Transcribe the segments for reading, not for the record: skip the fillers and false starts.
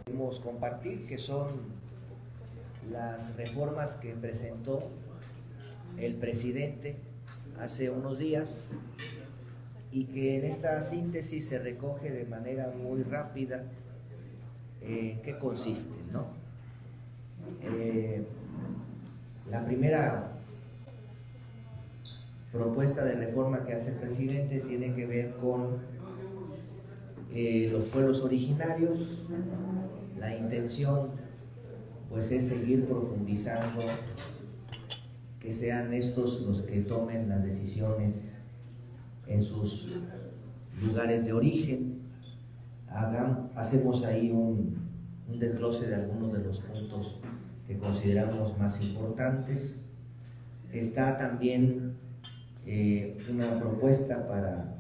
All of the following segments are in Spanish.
Queremos compartir, que son las reformas que presentó el presidente hace unos días y que en esta síntesis se recoge de manera muy rápida en qué consisten, ¿no? La primera propuesta de reforma que hace el presidente tiene que ver con los pueblos originarios. La intención pues es seguir profundizando, que sean estos los que tomen las decisiones en sus lugares de origen. Hacemos ahí un desglose de algunos de los puntos que consideramos más importantes. Está también una propuesta para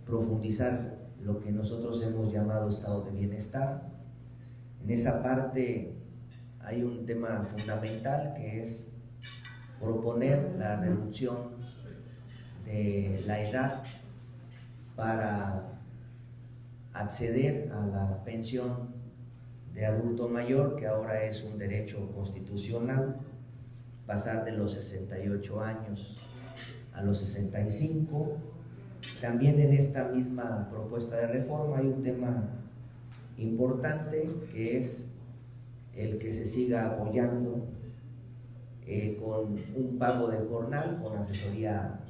profundizar lo que nosotros hemos llamado estado de bienestar. En esa parte hay un tema fundamental, que es proponer la reducción de la edad para acceder a la pensión de adulto mayor, que ahora es un derecho constitucional, pasar de los 68 años a los 65. También en esta misma propuesta de reforma hay un tema importante, que es el que se siga apoyando con un pago de jornal, con asesoría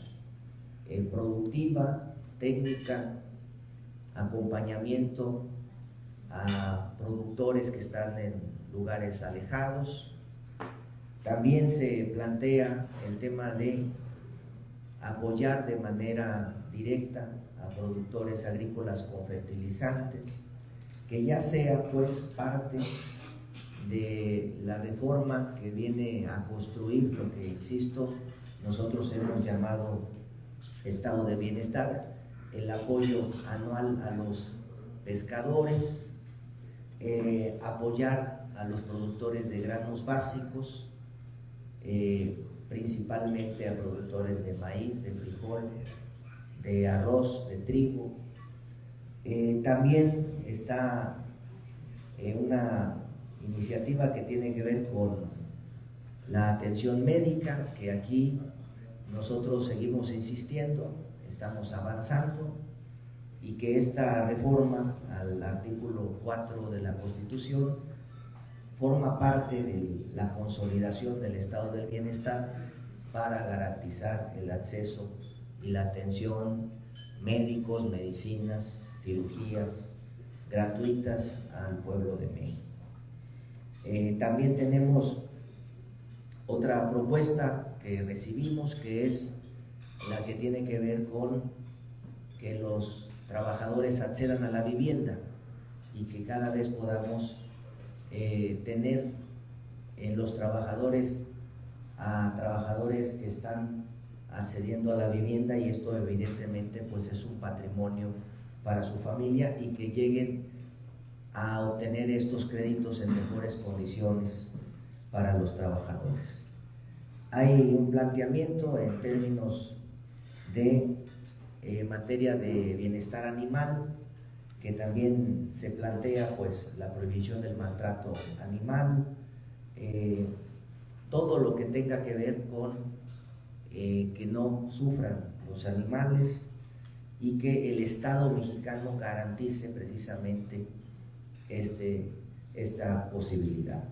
productiva, técnica, acompañamiento a productores que están en lugares alejados. También se plantea el tema de apoyar de manera directa a productores agrícolas con fertilizantes, que ya sea pues parte de la reforma que viene a construir lo que, insisto, nosotros hemos llamado estado de bienestar, el apoyo anual a los pescadores, apoyar a los productores de granos básicos, principalmente a productores de maíz, de frijol, de arroz, de trigo. También está una iniciativa que tiene que ver con la atención médica, que aquí nosotros seguimos insistiendo, estamos avanzando, y que esta reforma al artículo 4 de la Constitución forma parte de la consolidación del estado del bienestar para garantizar el acceso y la atención médicos, medicinas, cirugías gratuitas al pueblo de México. También tenemos otra propuesta que recibimos, que es la que tiene que ver con que los trabajadores accedan a la vivienda y que cada vez podamos tener en los trabajadores a trabajadores que están accediendo a la vivienda, y esto evidentemente pues es un patrimonio para su familia, y que lleguen a obtener estos créditos en mejores condiciones para los trabajadores. Hay un planteamiento en términos de materia de bienestar animal, que también se plantea pues la prohibición del maltrato animal, todo lo que tenga que ver con que no sufran los animales, y que el Estado mexicano garantice precisamente esta posibilidad.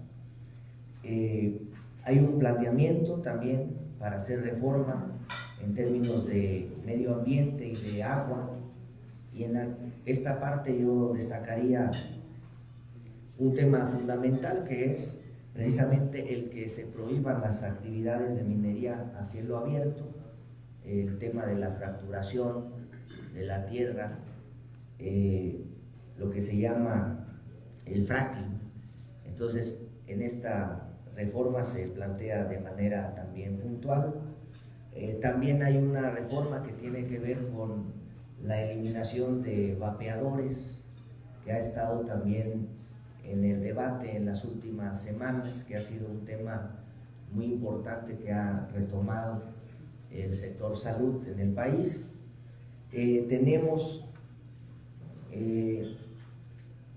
Hay un planteamiento también para hacer reforma en términos de medio ambiente y de agua, y en esta parte yo destacaría un tema fundamental, que es precisamente el que se prohíban las actividades de minería a cielo abierto, el tema de la fracturación de la tierra, lo que se llama el fracking. Entonces, en esta reforma se plantea de manera también puntual. También hay una reforma que tiene que ver con la eliminación de vapeadores, que ha estado también en el debate en las últimas semanas, que ha sido un tema muy importante que ha retomado el sector salud en el país. Tenemos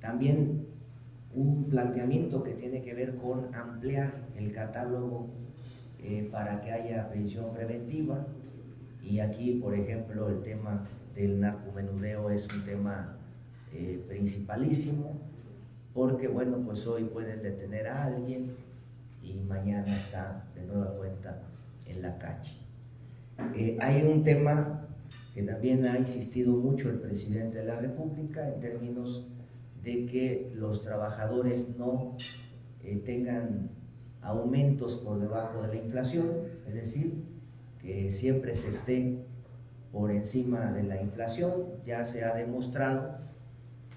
también un planteamiento que tiene que ver con ampliar el catálogo para que haya prisión preventiva. Y aquí, por ejemplo, el tema del narcomenudeo es un tema principalísimo, porque bueno, pues hoy pueden detener a alguien y mañana está de nueva cuenta en la calle. Hay un tema que también ha insistido mucho el presidente de la República en términos de que los trabajadores no tengan aumentos por debajo de la inflación, es decir, que siempre se esté por encima de la inflación. Ya se ha demostrado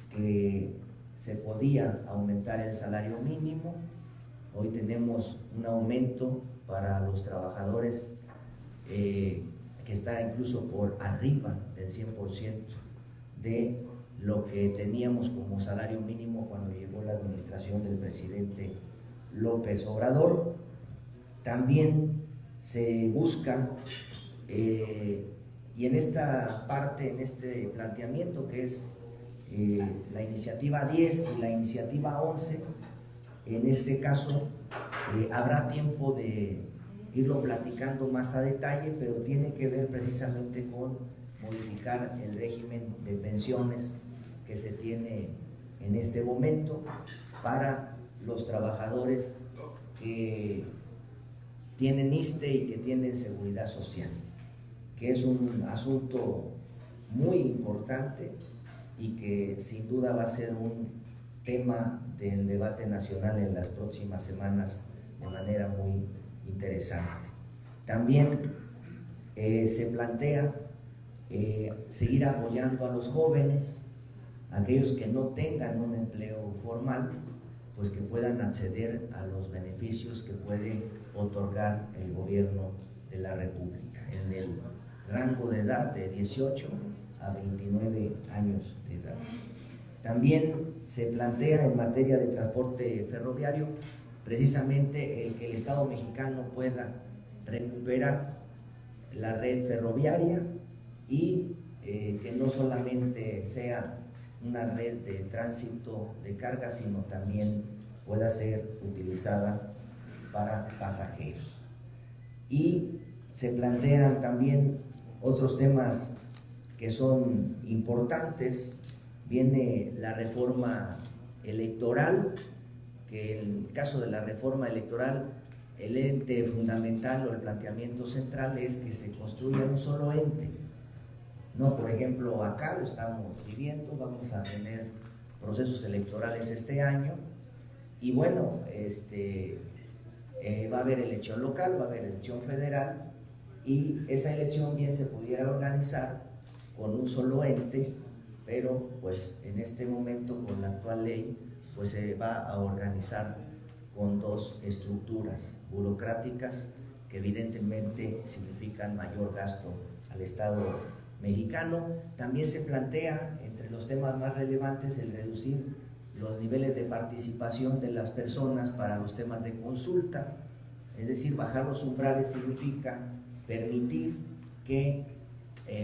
que se podía aumentar el salario mínimo. Hoy tenemos un aumento para los trabajadores que está incluso por arriba del 100% de lo que teníamos como salario mínimo cuando llegó la administración del presidente López Obrador. También se busca, y en esta parte, en este planteamiento que es la iniciativa 10 y la iniciativa 11, en este caso habrá tiempo de irlo platicando más a detalle, pero tiene que ver precisamente con modificar el régimen de pensiones que se tiene en este momento para los trabajadores que tienen ISSSTE y que tienen seguridad social, que es un asunto muy importante y que sin duda va a ser un tema del debate nacional en las próximas semanas de manera muy interesante. También se plantea seguir apoyando a los jóvenes, aquellos que no tengan un empleo formal, pues que puedan acceder a los beneficios que puede otorgar el gobierno de la República en el rango de edad de 18 a 29 años de edad. También se plantea en materia de transporte ferroviario precisamente el que el Estado mexicano pueda recuperar la red ferroviaria y que no solamente sea una red de tránsito de carga, sino también pueda ser utilizada para pasajeros. Y se plantean también otros temas que son importantes. Viene la reforma electoral, que en el caso de la reforma electoral, el ente fundamental o el planteamiento central es que se construya un solo ente. No, por ejemplo, acá lo estamos viviendo, vamos a tener procesos electorales este año y bueno, va a haber elección local, va a haber elección federal y esa elección bien se pudiera organizar con un solo ente, pero pues en este momento con la actual ley pues se va a organizar con dos estructuras burocráticas que evidentemente significan mayor gasto al Estado mexicano. También se plantea, entre los temas más relevantes, el reducir los niveles de participación de las personas para los temas de consulta, es decir, bajar los umbrales significa permitir que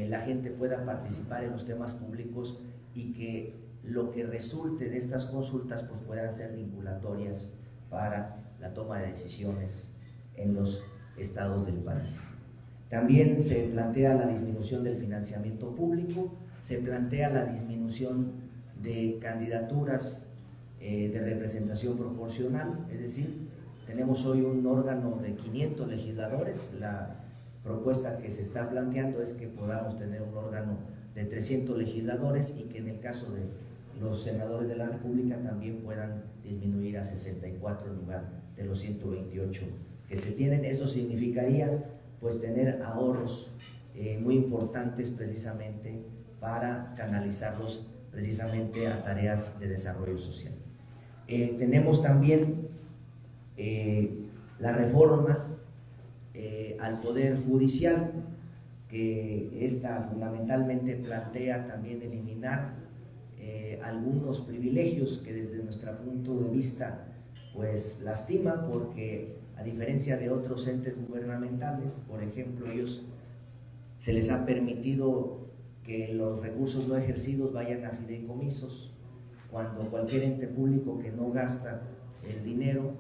la gente pueda participar en los temas públicos y que lo que resulte de estas consultas pues puedan ser vinculatorias para la toma de decisiones en los estados del país. También se plantea la disminución del financiamiento público, se plantea la disminución de candidaturas de representación proporcional, es decir, tenemos hoy un órgano de 500 legisladores, la propuesta que se está planteando es que podamos tener un órgano de 300 legisladores y que en el caso de los senadores de la República también puedan disminuir a 64 en lugar de los 128 que se tienen. Eso significaría pues tener ahorros muy importantes precisamente para canalizarlos precisamente a tareas de desarrollo social. Tenemos también la reforma al Poder Judicial, que esta fundamentalmente plantea también eliminar algunos privilegios que desde nuestro punto de vista pues lastima, porque a diferencia de otros entes gubernamentales, por ejemplo, ellos se les ha permitido que los recursos no ejercidos vayan a fideicomisos cuando cualquier ente público que no gasta el dinero,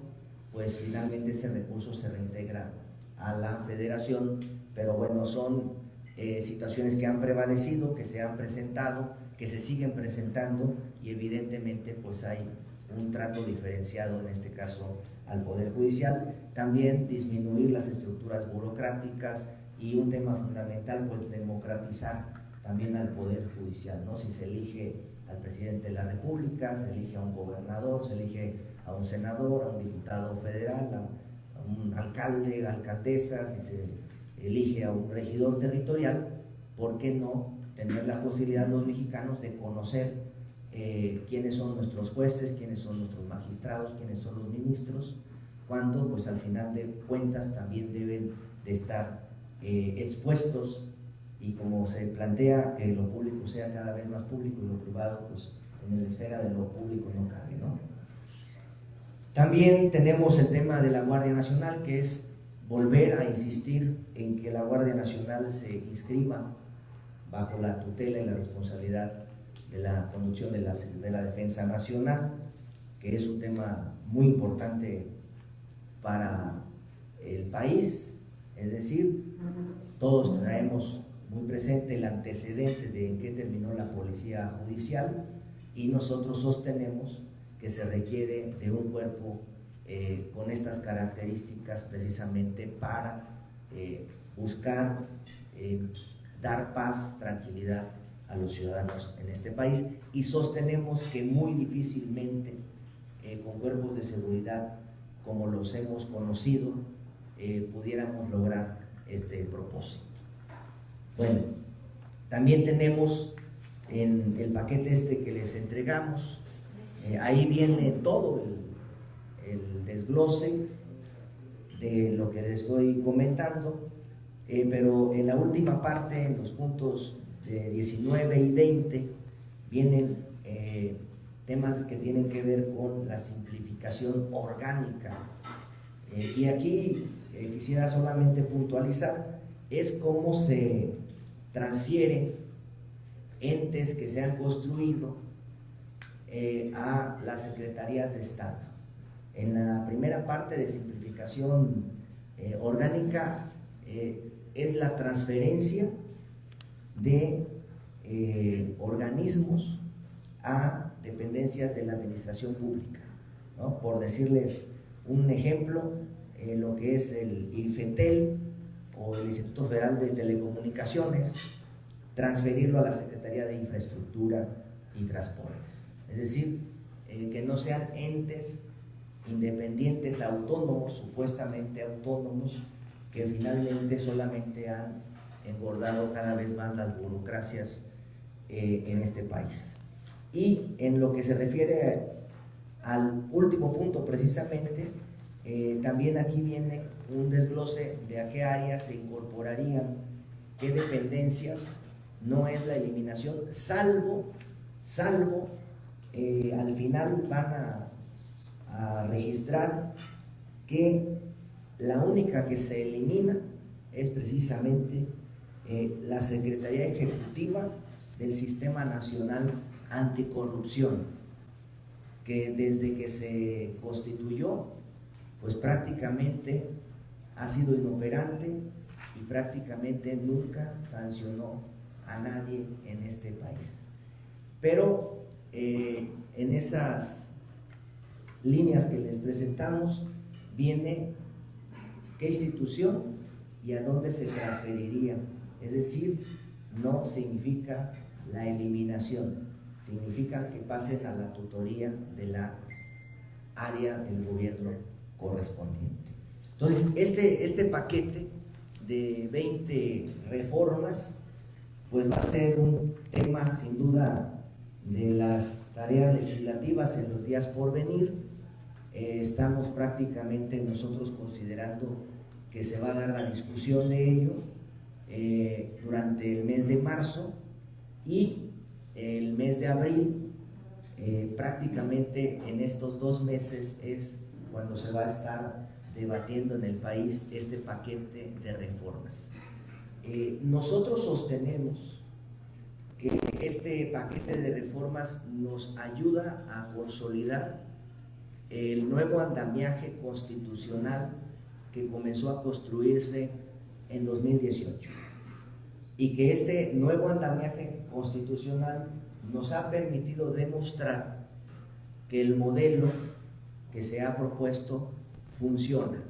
pues finalmente ese recurso se reintegra a la federación. Pero bueno, son situaciones que han prevalecido, que se han presentado, que se siguen presentando, y evidentemente pues hay un trato diferenciado en este caso al Poder Judicial. También disminuir las estructuras burocráticas, y un tema fundamental, pues democratizar también al Poder Judicial, ¿no? Si se elige al presidente de la República, se elige a un gobernador, se elige a un senador, a un diputado federal, a un alcalde, alcaldesa, si se elige a un regidor territorial, ¿por qué no tener la posibilidad los mexicanos de conocer quiénes son nuestros jueces, quiénes son nuestros magistrados, quiénes son los ministros, cuando pues al final de cuentas también deben de estar expuestos, y como se plantea que lo público sea cada vez más público y lo privado pues en la esfera de lo público no cabe, ¿no? También tenemos el tema de la Guardia Nacional, que es volver a insistir en que la Guardia Nacional se inscriba bajo la tutela y la responsabilidad de la conducción de la Defensa Nacional, que es un tema muy importante para el país. Es decir, todos traemos muy presente el antecedente de en qué terminó la policía judicial, y nosotros sostenemos que se requiere de un cuerpo con estas características precisamente para buscar dar paz, tranquilidad a los ciudadanos en este país, y sostenemos que muy difícilmente con cuerpos de seguridad como los hemos conocido pudiéramos lograr este propósito. Bueno, también tenemos en el paquete este que les entregamos, ahí viene todo el desglose de lo que les estoy comentando, pero en la última parte, en los puntos 19 y 20, vienen temas que tienen que ver con la simplificación orgánica. Y aquí quisiera solamente puntualizar, es cómo se transfieren entes que se han construido a las secretarías de Estado. En la primera parte de simplificación orgánica es la transferencia de organismos a dependencias de la administración pública, ¿no? Por decirles un ejemplo, lo que es el IFETEL o el Instituto Federal de Telecomunicaciones, transferirlo a la Secretaría de Infraestructura y Transportes. Es decir, que no sean entes independientes, autónomos, supuestamente autónomos, que finalmente solamente han engordado cada vez más las burocracias en este país. Y en lo que se refiere al último punto precisamente, también aquí viene un desglose de a qué áreas se incorporarían, qué dependencias. No es la eliminación, salvo al final van a registrar que la única que se elimina es precisamente la Secretaría Ejecutiva del Sistema Nacional Anticorrupción, que desde que se constituyó pues prácticamente ha sido inoperante y prácticamente nunca sancionó a nadie en este país. Pero en esas líneas que les presentamos viene qué institución y a dónde se transferiría. Es decir, no significa la eliminación, significa que pasen a la tutoría de la área del gobierno correspondiente. Entonces, este paquete de 20 reformas pues va a ser un tema sin duda de las tareas legislativas en los días por venir. Estamos prácticamente nosotros considerando que se va a dar la discusión de ello durante el mes de marzo y el mes de abril. Prácticamente en estos 2 meses es cuando se va a estar debatiendo en el país este paquete de reformas. Nosotros sostenemos que este paquete de reformas nos ayuda a consolidar el nuevo andamiaje constitucional que comenzó a construirse en 2018 y que este nuevo andamiaje constitucional nos ha permitido demostrar que el modelo que se ha propuesto funciona.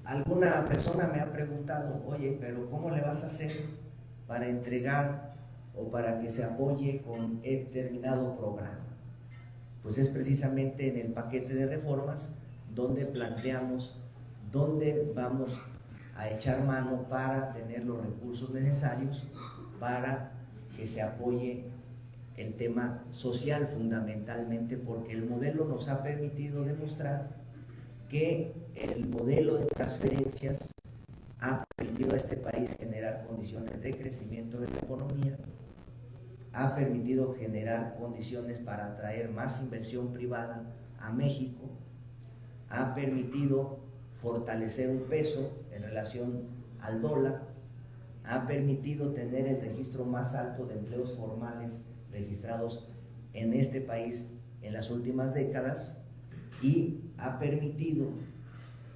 Alguna persona me ha preguntado, oye, pero ¿cómo le vas a hacer para entregar o para que se apoye con determinado programa? Pues es precisamente en el paquete de reformas donde planteamos dónde vamos a echar mano para tener los recursos necesarios para que se apoye el tema social fundamentalmente, porque el modelo nos ha permitido demostrar que el modelo de transferencias ha permitido a este país generar condiciones de crecimiento de la economía, ha permitido generar condiciones para atraer más inversión privada a México, ha permitido fortalecer un peso en relación al dólar, ha permitido tener el registro más alto de empleos formales registrados en este país en las últimas décadas y ha permitido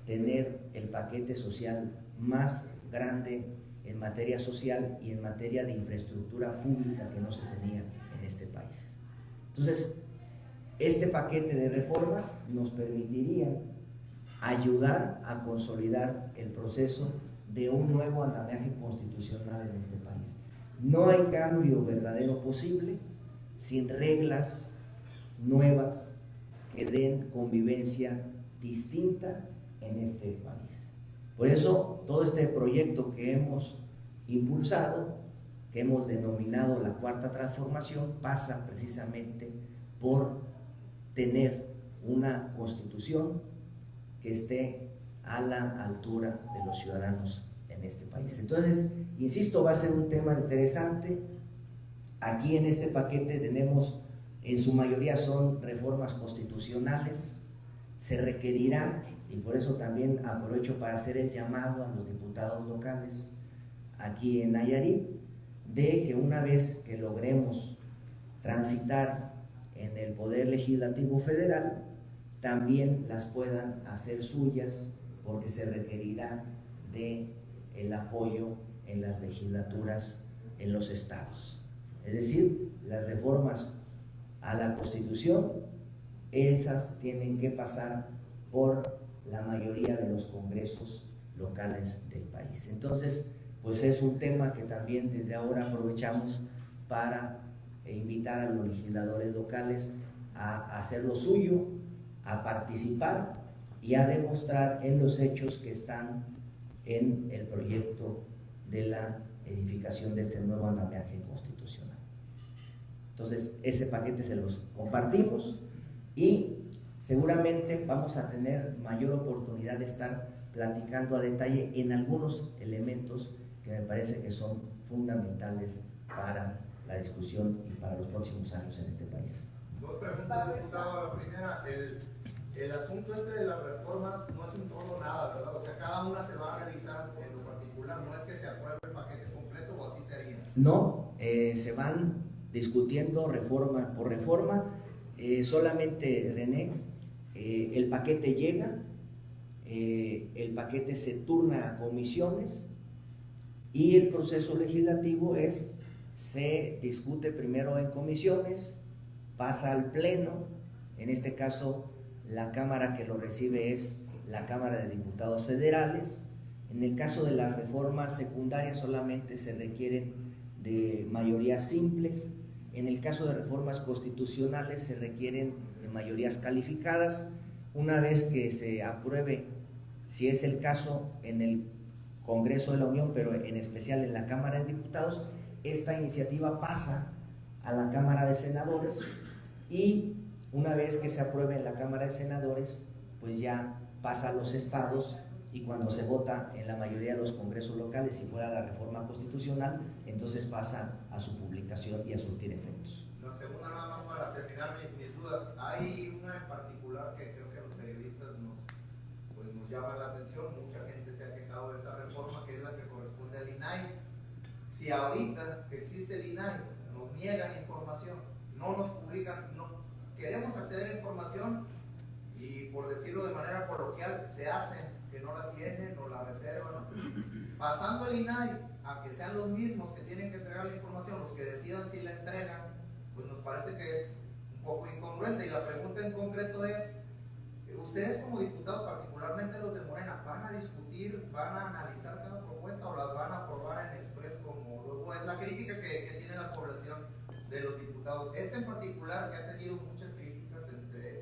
tener el paquete social más grande en materia social y en materia de infraestructura pública que no se tenía en este país. Entonces, este paquete de reformas nos permitiría ayudar a consolidar el proceso de un nuevo andamiaje constitucional en este país. No hay cambio verdadero posible sin reglas nuevas que den convivencia distinta en este país. Por eso, todo este proyecto que hemos impulsado, que hemos denominado la Cuarta Transformación, pasa precisamente por tener una constitución que esté a la altura de los ciudadanos en este país. Entonces, insisto, va a ser un tema interesante. Aquí en este paquete tenemos, en su mayoría son reformas constitucionales. Se requerirá, y por eso también aprovecho para hacer el llamado a los diputados locales aquí en Nayarit, de que una vez que logremos transitar en el Poder Legislativo Federal, también las puedan hacer suyas, porque se requerirá del apoyo en las legislaturas en los estados. Es decir, las reformas a la Constitución, esas tienen que pasar por la mayoría de los congresos locales del país. Entonces, pues es un tema que también desde ahora aprovechamos para invitar a los legisladores locales a hacer lo suyo, a participar y a demostrar en los hechos que están en el proyecto de la edificación de este nuevo andamiaje constitucional. Entonces, ese paquete se los compartimos y seguramente vamos a tener mayor oportunidad de estar platicando a detalle en algunos elementos que me parece que son fundamentales para la discusión y para los próximos años en este país. Dos preguntas, diputado. La primera, el asunto este de las reformas no es un todo o nada, ¿verdad? O sea, cada una se va a realizar en lo particular, no es que se apruebe el paquete completo o así sería. No, se van discutiendo reforma por reforma. Solamente, René, el paquete llega, el paquete se turna a comisiones y el proceso legislativo se discute primero en comisiones, pasa al pleno. En este caso, la Cámara que lo recibe es la Cámara de Diputados Federales. En el caso de las reformas secundarias solamente se requieren de mayorías simples. En el caso de reformas constitucionales se requieren de mayorías calificadas. Una vez que se apruebe, si es el caso, en el Congreso de la Unión, pero en especial en la Cámara de Diputados, esta iniciativa pasa a la Cámara de Senadores y una vez que se apruebe en la Cámara de Senadores, pues ya pasa a los estados y cuando se vota en la mayoría de los congresos locales, si fuera la reforma constitucional, entonces pasa a su publicación y a surtir efectos. La segunda, nada más para terminar mis dudas, hay una en particular que creo que a los periodistas nos llama la atención, mucha gente se ha quejado de esa reforma, que es la que corresponde al INAI. Si ahorita que existe el INAI nos niegan información, no nos publican, no queremos acceder a información y, por decirlo de manera coloquial, se hacen que no la tienen o la reservan, ¿no? Pasando el INAI a que sean los mismos que tienen que entregar la información los que decidan si la entregan, pues nos parece que es un poco incongruente. Y la pregunta en concreto es, ustedes como diputados, particularmente los de Morena, ¿van a discutir, van a analizar cada propuesta o las van a aprobar en express, como luego es la crítica que tiene la población de los diputados? Este en particular, que ha tenido muchas críticas,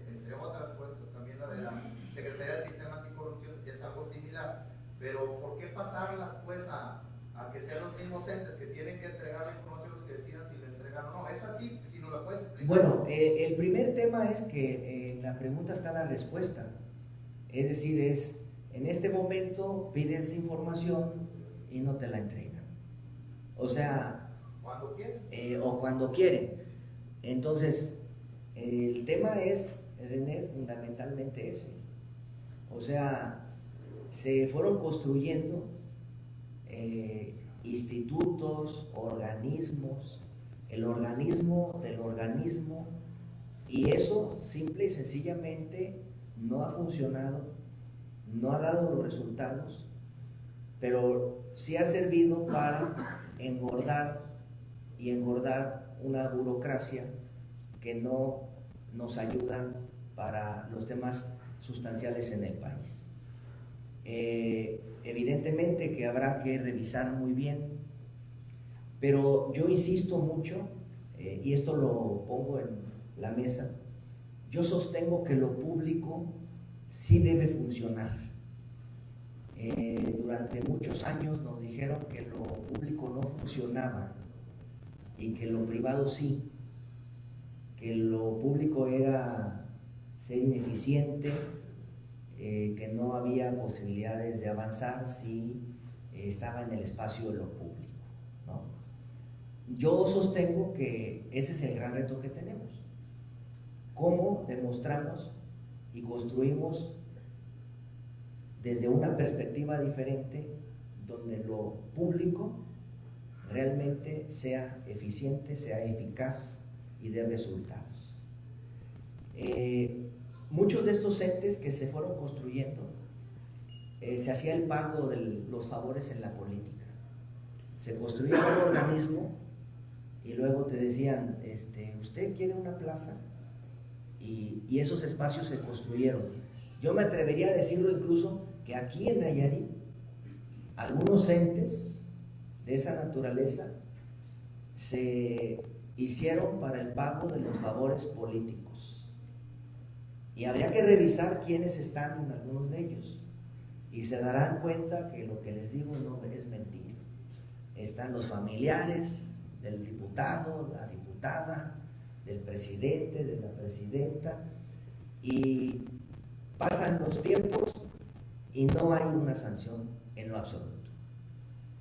entre otras, pues también la de la Secretaría del Sistema Anticorrupción, es algo similar, pero ¿por qué pasarlas pues a que sean los mismos entes que tienen que entregar la información los que decidan si la entregan o no? ¿Es así? Si nos la puedes explicar. Bueno, el primer tema es que en la pregunta está la respuesta. Es decir, en este momento pides información y no te la entregan. O sea, cuando quieren. O cuando quieren. Entonces, el tema es, René, fundamentalmente ese. O sea, se fueron construyendo institutos, organismos, el organismo del organismo, y eso simple y sencillamente no ha funcionado, no ha dado los resultados, pero sí ha servido para engordar una burocracia que no nos ayuda para los temas sustanciales en el país. Evidentemente que habrá que revisar muy bien, pero yo insisto mucho, y esto lo pongo en la mesa, yo sostengo que lo público sí debe funcionar. Durante muchos años nos dijeron que lo público no funcionaba y que lo privado sí, que lo público era ser ineficiente, que no había posibilidades de avanzar si estaba en el espacio de lo público, ¿no? Yo sostengo que ese es el gran reto que tenemos. ¿Cómo demostramos y construimos desde una perspectiva diferente donde lo público realmente sea eficiente, sea eficaz y dé resultados? Muchos de estos entes que se fueron construyendo, se hacía el pago de los favores en la política. Se construía un organismo y luego te decían, ¿usted quiere una plaza? Y esos espacios se construyeron. Yo me atrevería a decirlo incluso que aquí en Nayarit, algunos entes de esa naturaleza se hicieron para el pago de los favores políticos. Y habría que revisar quiénes están en algunos de ellos. Y se darán cuenta que lo que les digo no es mentira. Están los familiares del diputado, la diputada, del presidente, de la presidenta, y pasan los tiempos y no hay una sanción en lo absoluto.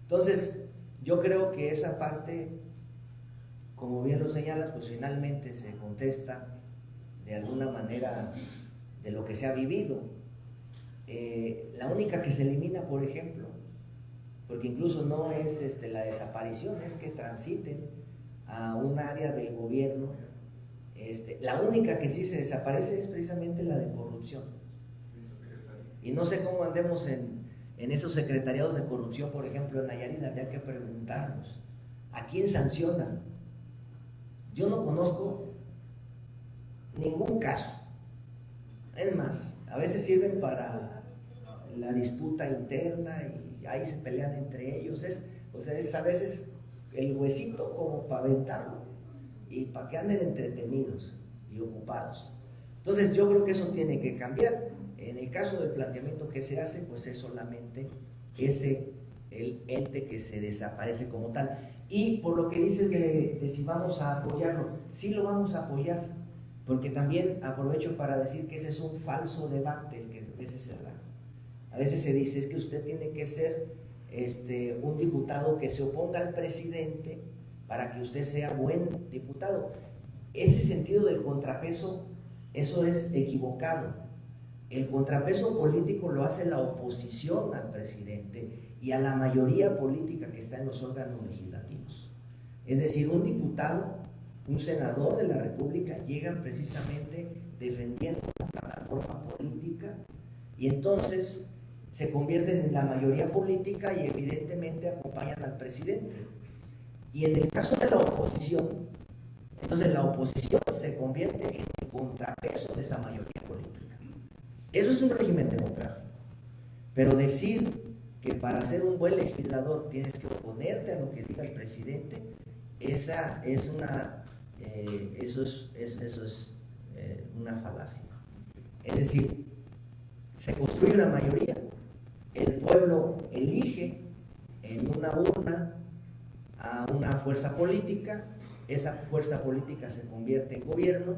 Entonces, yo creo que esa parte, como bien lo señalas, pues finalmente se contesta de alguna manera de lo que se ha vivido. La única que se elimina, por ejemplo, porque incluso no es la desaparición, es que transiten a un área del gobierno. La única que sí se desaparece es precisamente la de corrupción. Y no sé cómo andemos en esos secretariados de corrupción, por ejemplo, en Nayarit. Habría que preguntarnos, ¿a quién sancionan? Yo no conozco ningún caso. Es más, a veces sirven para la disputa interna y ahí se pelean entre ellos. Es a veces el huesito como para aventarlo y para que anden entretenidos y ocupados. Entonces yo creo que eso tiene que cambiar. En el caso del planteamiento que se hace, pues es solamente el ente que se desaparece como tal. Y por lo que dices de si vamos a apoyarlo, sí lo vamos a apoyar, porque también aprovecho para decir que ese es un falso debate el que a veces se da. A veces se dice, es que usted tiene que ser un diputado que se oponga al presidente para que usted sea buen diputado. Ese sentido del contrapeso, eso es equivocado. el contrapeso político lo hace la oposición al presidente y a la mayoría política que está en los órganos legislativos. Es decir, un diputado, un senador de la República llegan precisamente defendiendo una plataforma política y entonces se convierten en la mayoría política y evidentemente acompañan al presidente. Y en el caso de la oposición, entonces la oposición se convierte en el contrapeso de esa mayoría política. Eso es un régimen democrático. Pero decir que para ser un buen legislador tienes que oponerte a lo que diga el presidente, eso es una falacia. Es decir, se construye una mayoría, el pueblo elige en una urna a una fuerza política, esa fuerza política se convierte en gobierno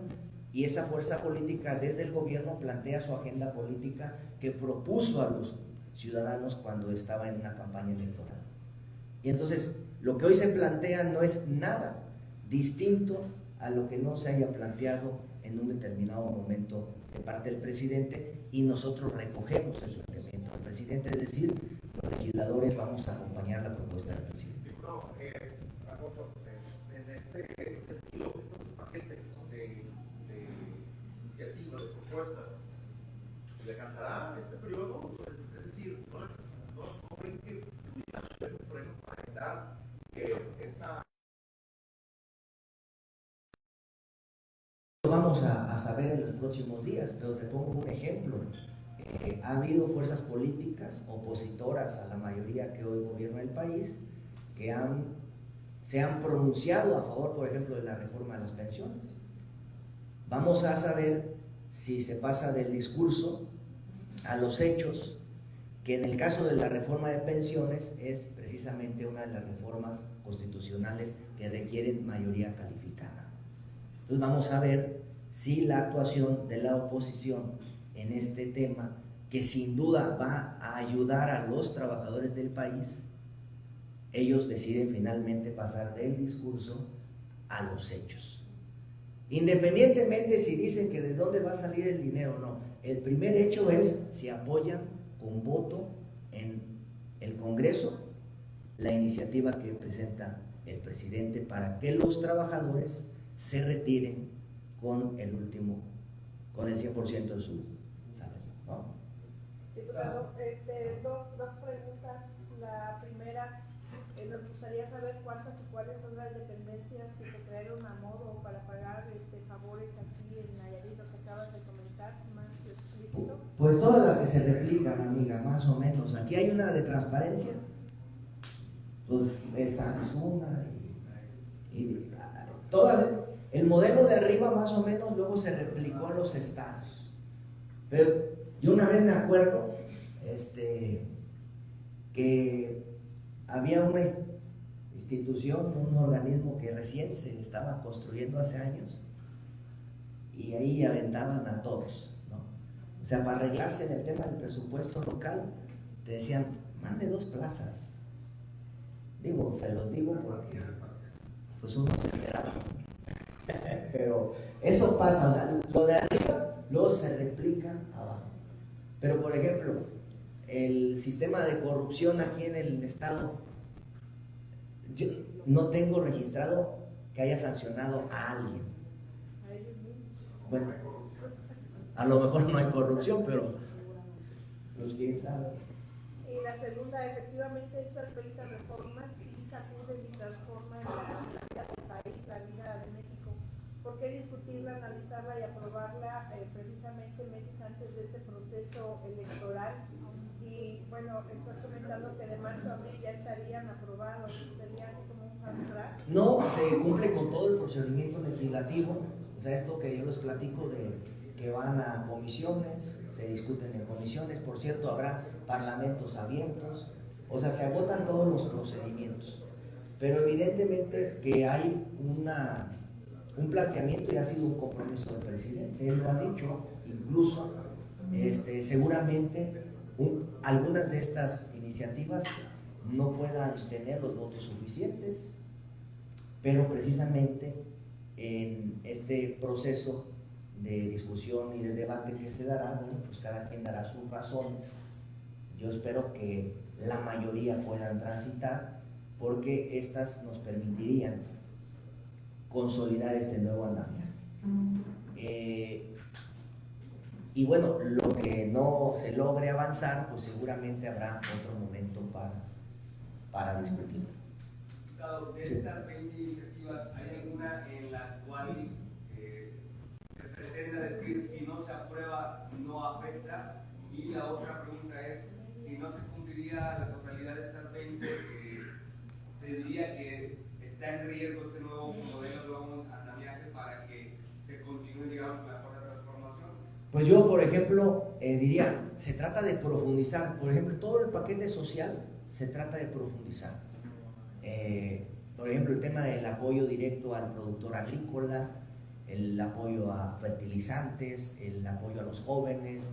y esa fuerza política desde el gobierno plantea su agenda política que propuso a los ciudadanos cuando estaba en una campaña electoral. Y entonces lo que hoy se plantea no es nada distinto a lo que no se haya planteado en un determinado momento de parte del presidente y nosotros recogemos el planteamiento del presidente, es decir, los legisladores vamos a acompañar la propuesta del presidente. No, Alfonso, en este sentido, este paquete de iniciativa, de propuesta, ¿le alcanzará este periodo? Es decir, no hay que para evitar que esta... Lo vamos a saber en los próximos días, pero te pongo un ejemplo. Ha habido fuerzas políticas opositoras a la mayoría que hoy gobierna el país que se han pronunciado a favor, por ejemplo, de la reforma de las pensiones. Vamos a saber si se pasa del discurso a los hechos, que en el caso de la reforma de pensiones es precisamente una de las reformas constitucionales que requieren mayoría calificada. Entonces vamos a ver si la actuación de la oposición en este tema, que sin duda va a ayudar a los trabajadores del país, ellos deciden finalmente pasar del discurso a los hechos. Independientemente si dicen que de dónde va a salir el dinero o no, el primer hecho es si apoyan con voto en el Congreso la iniciativa que presenta el presidente para que los trabajadores se retiren con el 100% de su salario, ¿no? Diputado, dos preguntas. La primera, nos gustaría saber cuántas y cuáles son las dependencias que se crearon a modo para pagar favores aquí en Nayarit, lo que acabas de comentar, más explícito. Pues todas las que se replican, amiga, más o menos. Aquí hay una de transparencia, pues esa es una, y todas, el modelo de arriba más o menos luego se replicó en los estados. Pero yo una vez me acuerdo que había una institución, un organismo que recién se estaba construyendo hace años y ahí aventaban a todos, ¿no? O sea, para arreglarse en el tema del presupuesto local, te decían, mande 2 plazas. Digo, se los digo porque pues uno se enteraba. Pero eso pasa, o sea, lo de arriba luego se replica abajo. Pero por ejemplo, el sistema de corrupción aquí en el estado, yo no tengo registrado que haya sancionado a alguien. Bueno, a lo mejor no hay corrupción, pero pues quién sabe. Y la segunda, efectivamente, estas 30 reformas sí sacuden y transforman la vida del país, la vida de México. ¿Por qué discutirla, analizarla y aprobarla precisamente meses antes de este proceso electoral? Y bueno, estás comentando que de marzo a abril ya estarían aprobados, sería así como un fast track. No, se cumple con todo el procedimiento legislativo, o sea, esto que yo les platico de que van a comisiones, se discuten en comisiones, por cierto, habrá parlamentos abiertos, o sea, se agotan todos los procedimientos, pero evidentemente que hay un planteamiento y ha sido un compromiso del presidente, él lo ha dicho, incluso seguramente algunas de estas iniciativas no puedan tener los votos suficientes, pero precisamente en este proceso de discusión y de debate que se dará, bueno, pues cada quien dará sus razones. Yo espero que la mayoría puedan transitar, porque estas nos permitirían consolidar este nuevo andamiaje. Y bueno, lo que no se logre avanzar, pues seguramente habrá otro momento para discutir. De estas 20 iniciativas, ¿hay alguna en la cual se pretenda decir si no se aprueba no afecta? Y la otra pregunta es, si no se cumpliría la totalidad de estas 20, se diría que está en riesgo este nuevo modelo, nuevo andamiaje para que se continúe, digamos, con la cuarta transformación. Pues yo, por ejemplo, diría, se trata de profundizar. Por ejemplo, todo el paquete social se trata de profundizar. Por ejemplo, el tema del apoyo directo al productor agrícola, el apoyo a fertilizantes, el apoyo a los jóvenes,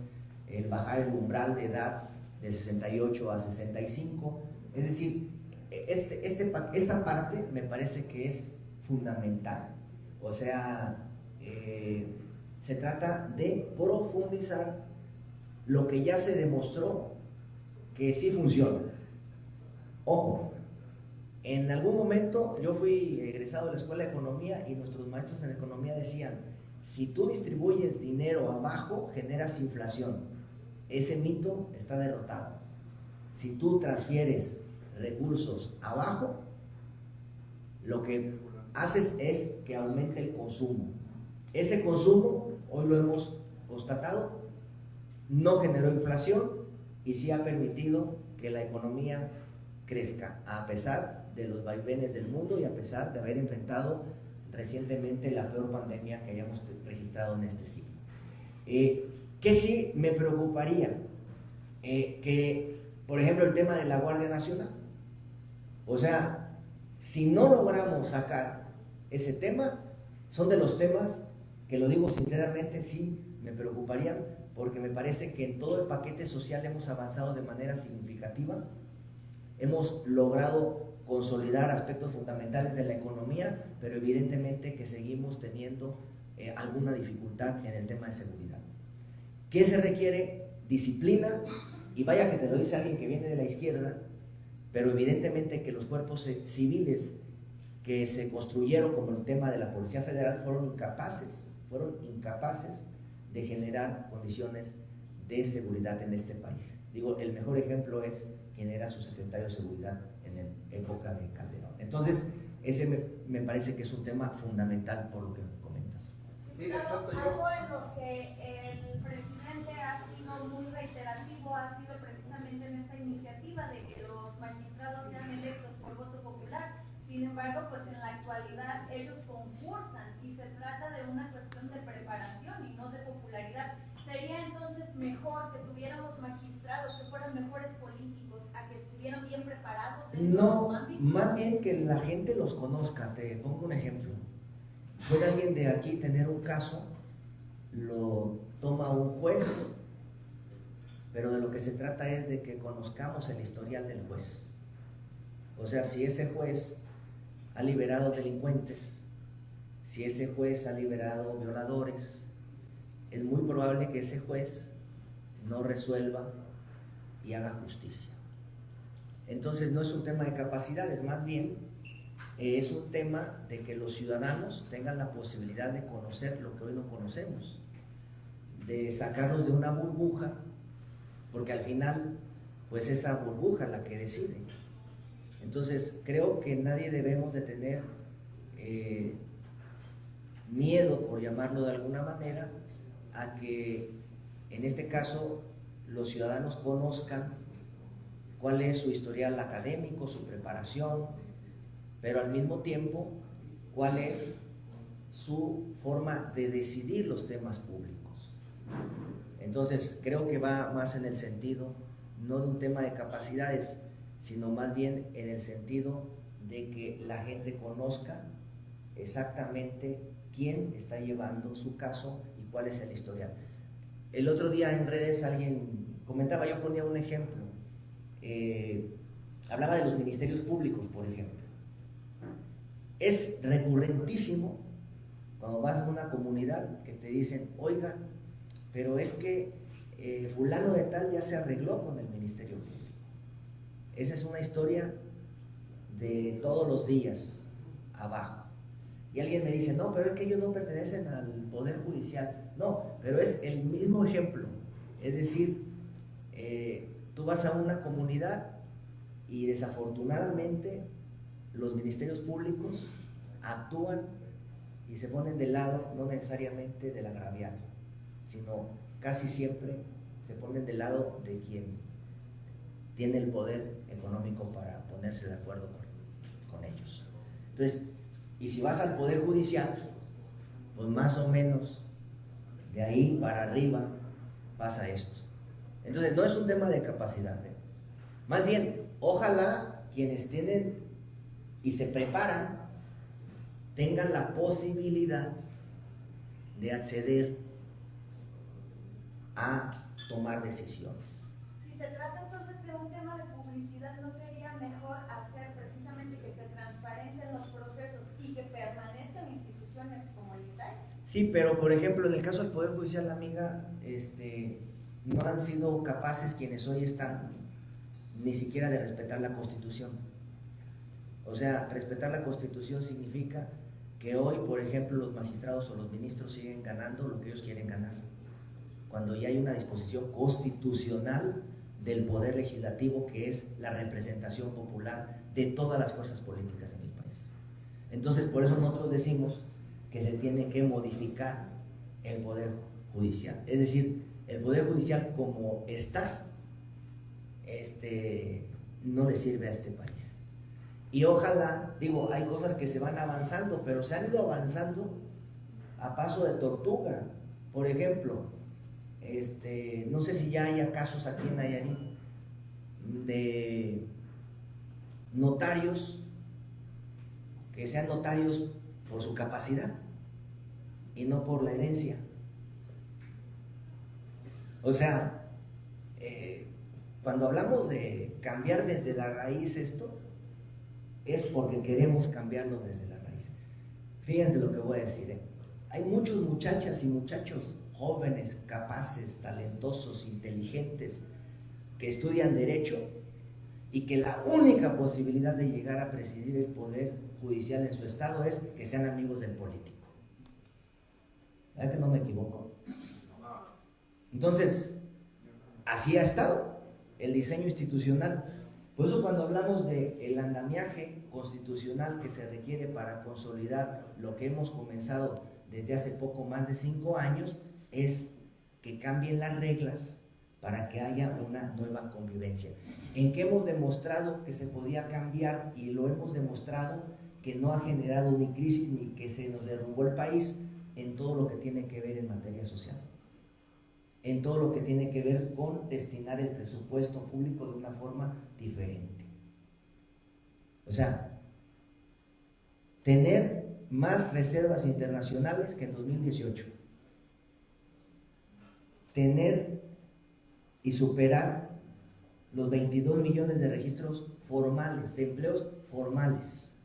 el bajar el umbral de edad de 68 a 65. Es decir, esta parte me parece que es fundamental. O sea, se trata de profundizar lo que ya se demostró que sí funciona. Ojo, en algún momento yo fui egresado de la Escuela de Economía y nuestros maestros en Economía decían, si tú distribuyes dinero abajo, generas inflación. Ese mito está derrotado. Si tú transfieres recursos abajo, lo que haces es que aumente el consumo. Ese consumo, hoy lo hemos constatado, no generó inflación y sí ha permitido que la economía crezca, a pesar de los vaivenes del mundo y a pesar de haber enfrentado recientemente la peor pandemia que hayamos registrado en este siglo. ¿Qué sí me preocuparía? Que, por ejemplo, el tema de la Guardia Nacional. O sea, si no logramos sacar ese tema, son de los temas que, lo digo sinceramente, sí me preocuparían, porque me parece que en todo el paquete social hemos avanzado de manera significativa, hemos logrado consolidar aspectos fundamentales de la economía, pero evidentemente que seguimos teniendo alguna dificultad en el tema de seguridad. ¿Qué se requiere? Disciplina, y vaya que te lo dice alguien que viene de la izquierda, pero evidentemente que los cuerpos civiles que se construyeron como el tema de la Policía Federal fueron incapaces de generar condiciones de seguridad en este país. Digo, el mejor ejemplo es quien era su secretario de Seguridad en época de Calderón. Entonces, ese me parece que es un tema fundamental por lo que comentas. Algo en lo que el presidente ha sido muy reiterativo ha sido precisamente en esta iniciativa de que los magistrados sean electos por voto popular. Sin embargo, pues en la actualidad ellos concursan y se trata de una cuestión de preparación y no de popularidad. ¿Sería entonces mejor que tuviéramos magistrados que fueran mejores políticos a que estuvieran bien preparados? No, más bien que la gente los conozca. Te pongo un ejemplo. Puede alguien de aquí tener un caso, lo toma un juez, pero de lo que se trata es de que conozcamos el historial del juez. O sea, si ese juez ha liberado delincuentes, si ese juez ha liberado violadores, es muy probable que ese juez no resuelva y haga justicia. Entonces no es un tema de capacidades, más bien es un tema de que los ciudadanos tengan la posibilidad de conocer lo que hoy no conocemos, de sacarnos de una burbuja, porque al final pues esa burbuja es la que decide. Entonces creo que nadie debemos de tener miedo, por llamarlo de alguna manera, a que en este caso los ciudadanos conozcan cuál es su historial académico, su preparación, pero al mismo tiempo cuál es su forma de decidir los temas públicos. Entonces creo que va más en el sentido no de un tema de capacidades, sino más bien en el sentido de que la gente conozca exactamente quién está llevando su caso y cuál es el historial. El otro día en redes alguien comentaba, yo ponía un ejemplo, hablaba de los ministerios públicos, por ejemplo. Es recurrentísimo cuando vas a una comunidad que te dicen, oiga, pero es que fulano de tal ya se arregló con el Ministerio Público. Esa es una historia de todos los días abajo. Y alguien me dice, no, pero es que ellos no pertenecen al Poder Judicial. No, pero es el mismo ejemplo. Es decir, tú vas a una comunidad y desafortunadamente los ministerios públicos actúan y se ponen del lado, no necesariamente del agraviado, sino casi siempre se ponen del lado de quien tiene el poder económico para ponerse de acuerdo con ellos. Entonces, y si vas al Poder Judicial, pues más o menos de ahí para arriba pasa esto. Entonces, no es un tema de capacidad, ¿eh? Más bien, ojalá quienes tienen y se preparan tengan la posibilidad de acceder a tomar decisiones. Si se trata entonces de un tema de publicidad, ¿no sería mejor hacer precisamente que se transparenten los procesos y que permanezcan instituciones como el INAI? Sí, pero por ejemplo, en el caso del Poder Judicial, amiga, no han sido capaces quienes hoy están ni siquiera de respetar la Constitución. O sea, respetar la Constitución significa que hoy, por ejemplo, los magistrados o los ministros siguen ganando lo que ellos quieren ganar, cuando ya hay una disposición constitucional del Poder Legislativo, que es la representación popular de todas las fuerzas políticas en el país. Entonces, por eso nosotros decimos que se tiene que modificar el Poder Judicial. Es decir, el Poder Judicial como está, no le sirve a este país. Y ojalá, digo, hay cosas que se van avanzando, pero se han ido avanzando a paso de tortuga. Por ejemplo, no sé si ya haya casos aquí en Nayarit de notarios que sean notarios por su capacidad y no por la herencia. O sea, cuando hablamos de cambiar desde la raíz esto, es porque queremos cambiarlo desde la raíz. Fíjense lo que voy a decir, Hay muchos muchachas y muchachos jóvenes, capaces, talentosos, inteligentes, que estudian Derecho y que la única posibilidad de llegar a presidir el Poder Judicial en su estado es que sean amigos del político. ¿Verdad que no me equivoco? Entonces, así ha estado el diseño institucional. Por eso cuando hablamos del andamiaje constitucional que se requiere para consolidar lo que hemos comenzado desde hace poco más de 5 años, es que cambien las reglas para que haya una nueva convivencia. En que hemos demostrado que se podía cambiar, y lo hemos demostrado que no ha generado ni crisis ni que se nos derrumbó el país, en todo lo que tiene que ver en materia social, en todo lo que tiene que ver con destinar el presupuesto público de una forma diferente. O sea, tener más reservas internacionales que en 2018, tener y superar los 22 millones de registros formales, de empleos formales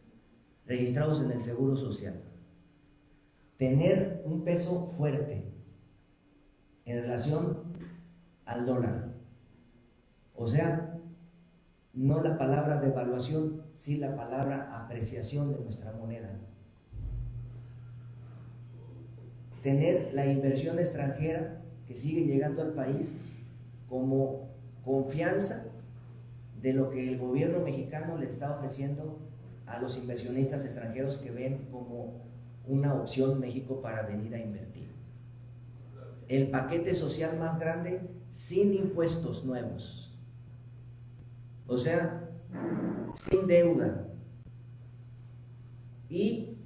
registrados en el Seguro Social, tener un peso fuerte en relación al dólar. O sea, no la palabra devaluación, sí la palabra apreciación de nuestra moneda. Tener la inversión extranjera que sigue llegando al país como confianza de lo que el gobierno mexicano le está ofreciendo a los inversionistas extranjeros que ven como una opción México para venir a invertir. El paquete social más grande sin impuestos nuevos, o sea, sin deuda, y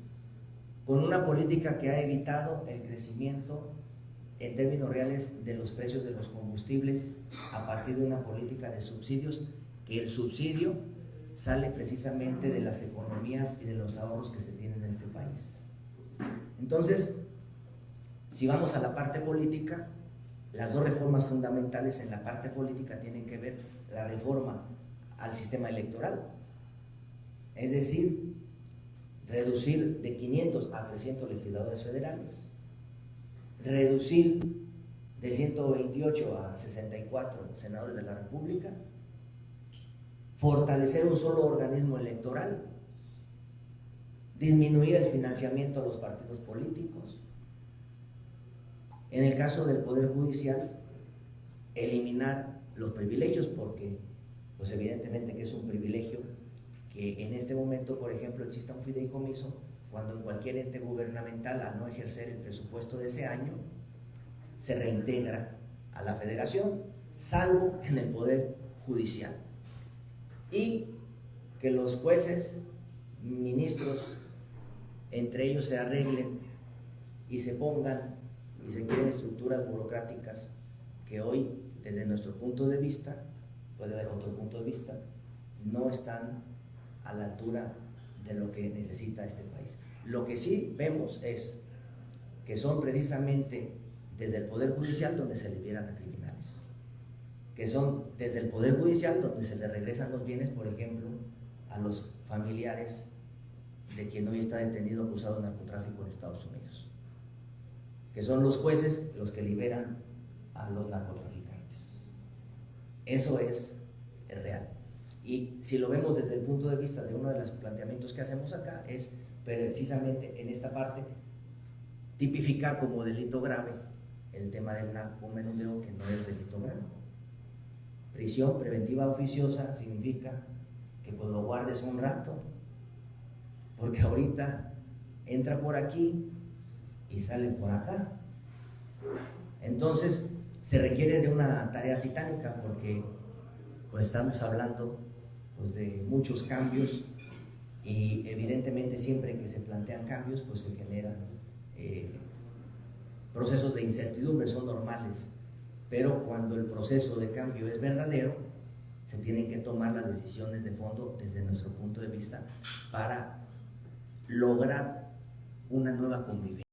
con una política que ha evitado el crecimiento en términos reales de los precios de los combustibles a partir de una política de subsidios, que el subsidio sale precisamente de las economías y de los ahorros que se tienen en este país. Entonces, si vamos a la parte política, las dos reformas fundamentales en la parte política tienen que ver la reforma al sistema electoral, es decir, reducir de 500 a 300 legisladores federales, reducir de 128 a 64 senadores de la República, fortalecer un solo organismo electoral, disminuir el financiamiento a los partidos políticos. En el caso del Poder Judicial, eliminar los privilegios, porque pues evidentemente que es un privilegio que en este momento, por ejemplo, exista un fideicomiso cuando en cualquier ente gubernamental, al no ejercer el presupuesto de ese año, se reintegra a la federación, salvo en el Poder Judicial. Y que los jueces, ministros, entre ellos se arreglen y se pongan y se creen estructuras burocráticas que hoy, desde nuestro punto de vista, puede haber otro punto de vista, no están a la altura de lo que necesita este país. Lo que sí vemos es que son precisamente desde el Poder Judicial donde se liberan a criminales, que son desde el Poder Judicial donde se le regresan los bienes, por ejemplo, a los familiares de quien hoy está detenido acusado de narcotráfico en Estados Unidos, que son los jueces los que liberan a los narcotraficantes. Eso es real. Y si lo vemos desde el punto de vista de uno de los planteamientos que hacemos acá, es precisamente en esta parte tipificar como delito grave el tema del narcomenudeo, que no es delito grave. Prisión preventiva oficiosa significa que pues lo guardes un rato, porque ahorita entra por aquí y sale por acá. Entonces se requiere de una tarea titánica, porque pues estamos hablando pues de muchos cambios, y evidentemente siempre que se plantean cambios pues se generan procesos de incertidumbre, son normales, pero cuando el proceso de cambio es verdadero, se tienen que tomar las decisiones de fondo desde nuestro punto de vista para lograr una nueva convivencia.